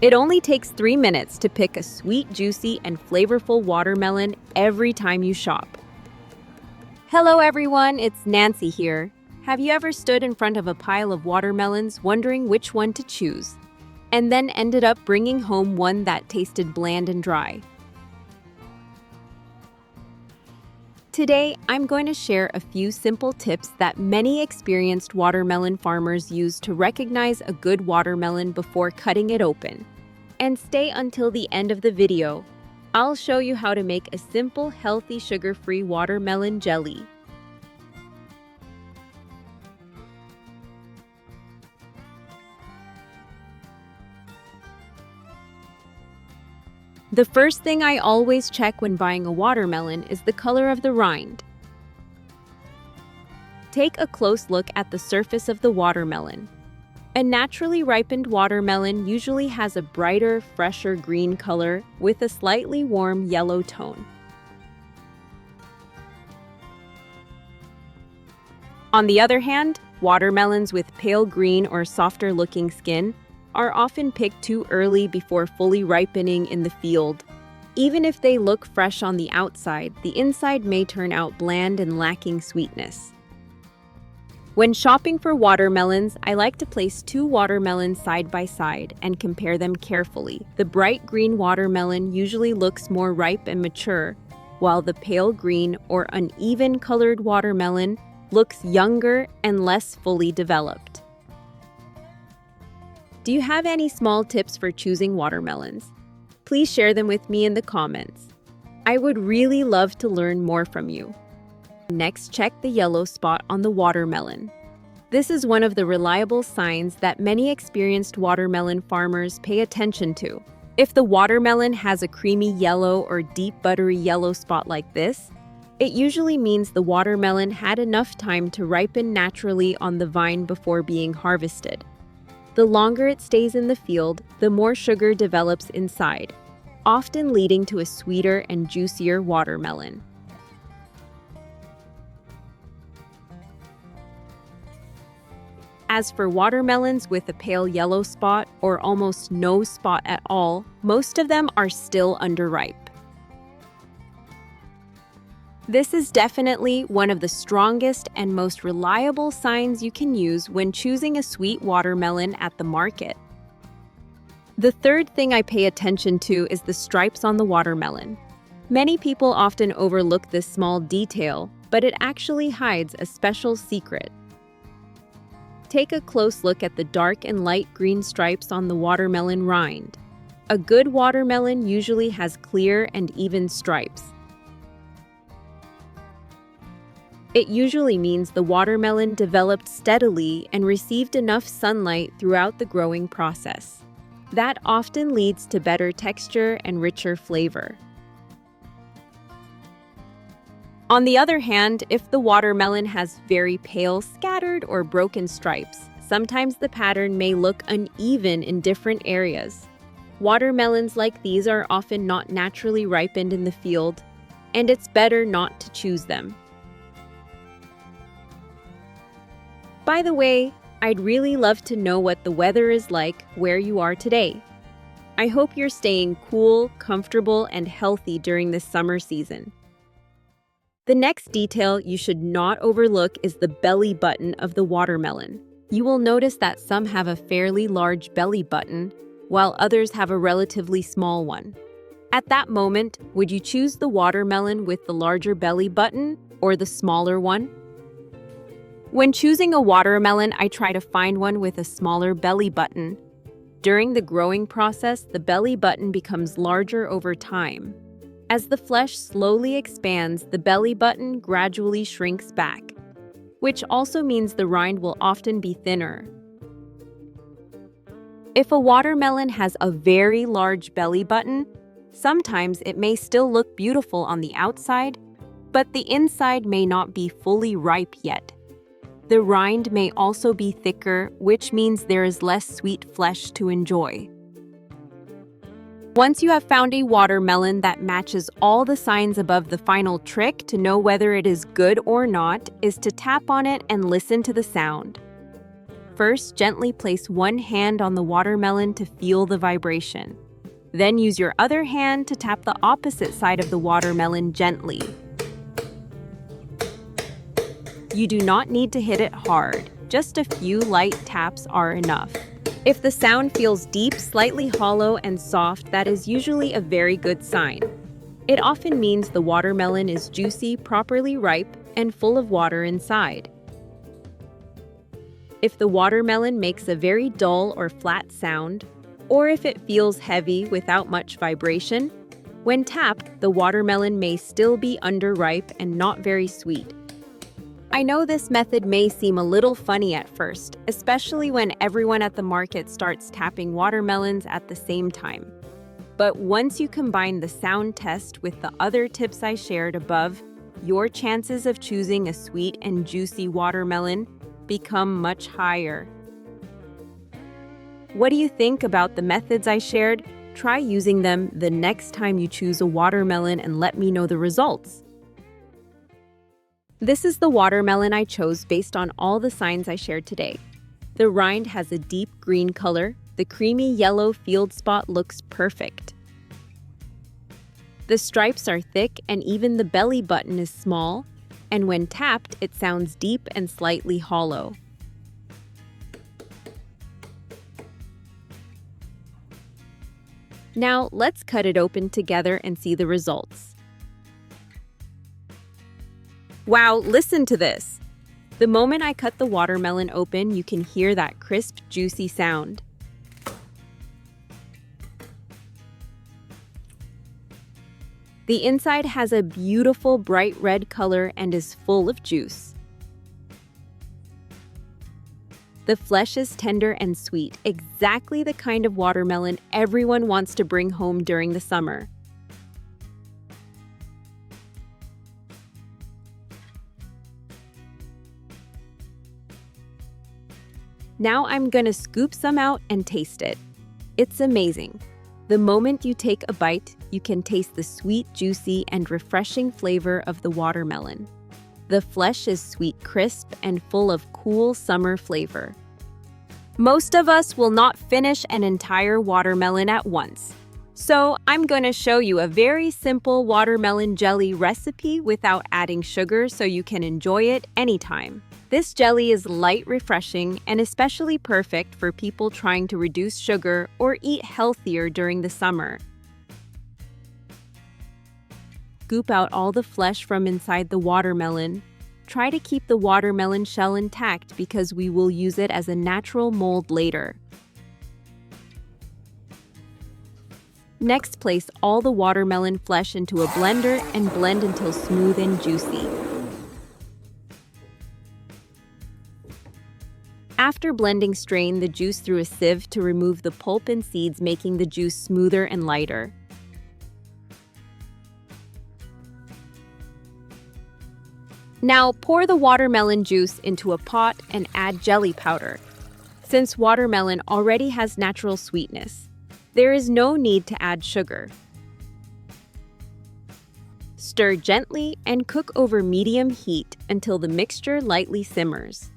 It only takes 3 minutes to pick a sweet, juicy, and flavorful watermelon every time you shop. Hello everyone, it's Nancy here. Have you ever stood in front of a pile of watermelons wondering which one to choose, and then ended up bringing home one that tasted bland and dry? Today, I'm going to share a few simple tips that many experienced watermelon farmers use to recognize a good watermelon before cutting it open. And stay until the end of the video. I'll show you how to make a simple, healthy, sugar-free watermelon jelly. The first thing I always check when buying a watermelon is the color of the rind. Take a close look at the surface of the watermelon. A naturally ripened watermelon usually has a brighter, fresher green color with a slightly warm yellow tone. On the other hand, watermelons with pale green or softer-looking skin are often picked too early before fully ripening in the field. Even if they look fresh on the outside, the inside may turn out bland and lacking sweetness. When shopping for watermelons, I like to place 2 watermelons side by side and compare them carefully. The bright green watermelon usually looks more ripe and mature, while the pale green or uneven-colored watermelon looks younger and less fully developed. Do you have any small tips for choosing watermelons? Please share them with me in the comments. I would really love to learn more from you. Next, check the yellow spot on the watermelon. This is one of the reliable signs that many experienced watermelon farmers pay attention to. If the watermelon has a creamy yellow or deep buttery yellow spot like this, it usually means the watermelon had enough time to ripen naturally on the vine before being harvested. The longer it stays in the field, the more sugar develops inside, often leading to a sweeter and juicier watermelon. As for watermelons with a pale yellow spot or almost no spot at all, most of them are still underripe. This is definitely one of the strongest and most reliable signs you can use when choosing a sweet watermelon at the market. The third thing I pay attention to is the stripes on the watermelon. Many people often overlook this small detail, but it actually hides a special secret. Take a close look at the dark and light green stripes on the watermelon rind. A good watermelon usually has clear and even stripes. It usually means the watermelon developed steadily and received enough sunlight throughout the growing process. That often leads to better texture and richer flavor. On the other hand, if the watermelon has very pale, scattered, or broken stripes, sometimes the pattern may look uneven in different areas. Watermelons like these are often not naturally ripened in the field, and it's better not to choose them. By the way, I'd really love to know what the weather is like where you are today. I hope you're staying cool, comfortable, and healthy during this summer season. The next detail you should not overlook is the belly button of the watermelon. You will notice that some have a fairly large belly button, while others have a relatively small one. At that moment, would you choose the watermelon with the larger belly button or the smaller one? When choosing a watermelon, I try to find one with a smaller belly button. During the growing process, the belly button becomes larger over time. As the flesh slowly expands, the belly button gradually shrinks back, which also means the rind will often be thinner. If a watermelon has a very large belly button, sometimes it may still look beautiful on the outside, but the inside may not be fully ripe yet. The rind may also be thicker, which means there is less sweet flesh to enjoy. Once you have found a watermelon that matches all the signs above, the final trick to know whether it is good or not is to tap on it and listen to the sound. First, gently place one hand on the watermelon to feel the vibration. Then use your other hand to tap the opposite side of the watermelon gently. You do not need to hit it hard. Just a few light taps are enough. If the sound feels deep, slightly hollow, and soft, that is usually a very good sign. It often means the watermelon is juicy, properly ripe, and full of water inside. If the watermelon makes a very dull or flat sound, or if it feels heavy without much vibration, when tapped, the watermelon may still be underripe and not very sweet. I know this method may seem a little funny at first, especially when everyone at the market starts tapping watermelons at the same time. But once you combine the sound test with the other tips I shared above, your chances of choosing a sweet and juicy watermelon become much higher. What do you think about the methods I shared? Try using them the next time you choose a watermelon and let me know the results. This is the watermelon I chose based on all the signs I shared today. The rind has a deep green color. The creamy yellow field spot looks perfect. The stripes are thick and even the belly button is small, and when tapped, it sounds deep and slightly hollow. Now, let's cut it open together and see the results. Wow, listen to this! The moment I cut the watermelon open, you can hear that crisp, juicy sound. The inside has a beautiful bright red color and is full of juice. The flesh is tender and sweet, exactly the kind of watermelon everyone wants to bring home during the summer. Now I'm gonna scoop some out and taste it. It's amazing. The moment you take a bite, you can taste the sweet, juicy, and refreshing flavor of the watermelon. The flesh is sweet, crisp, and full of cool summer flavor. Most of us will not finish an entire watermelon at once. So I'm going to show you a very simple watermelon jelly recipe without adding sugar so you can enjoy it anytime. This jelly is light, refreshing, and especially perfect for people trying to reduce sugar or eat healthier during the summer. Scoop out all the flesh from inside the watermelon. Try to keep the watermelon shell intact because we will use it as a natural mold later. Next, place all the watermelon flesh into a blender and blend until smooth and juicy. After blending, strain the juice through a sieve to remove the pulp and seeds, making the juice smoother and lighter. Now pour the watermelon juice into a pot and add jelly powder. Since watermelon already has natural sweetness, there is no need to add sugar. Stir gently and cook over medium heat until the mixture lightly simmers.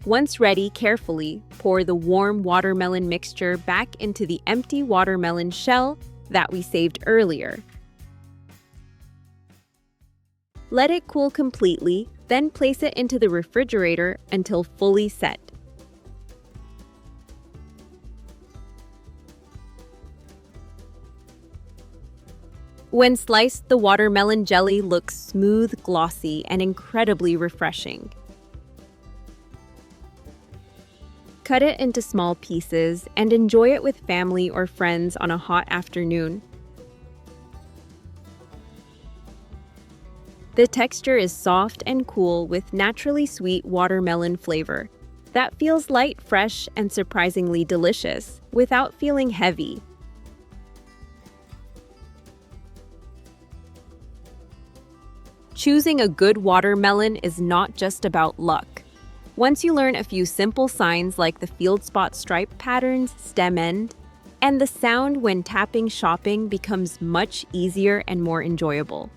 Once ready, carefully pour the warm watermelon mixture back into the empty watermelon shell that we saved earlier. Let it cool completely, then place it into the refrigerator until fully set. When sliced, the watermelon jelly looks smooth, glossy, and incredibly refreshing. Cut it into small pieces and enjoy it with family or friends on a hot afternoon. The texture is soft and cool with naturally sweet watermelon flavor that feels light, fresh, and surprisingly delicious without feeling heavy. Choosing a good watermelon is not just about luck. Once you learn a few simple signs like the field spot stripe patterns, stem end, and the sound when tapping, shopping becomes much easier and more enjoyable.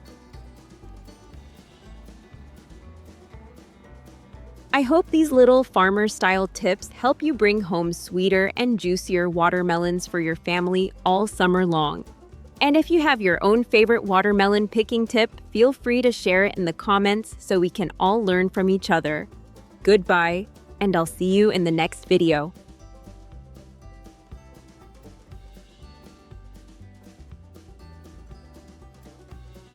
I hope these little farmer-style tips help you bring home sweeter and juicier watermelons for your family all summer long. And if you have your own favorite watermelon picking tip, feel free to share it in the comments so we can all learn from each other. Goodbye, and I'll see you in the next video.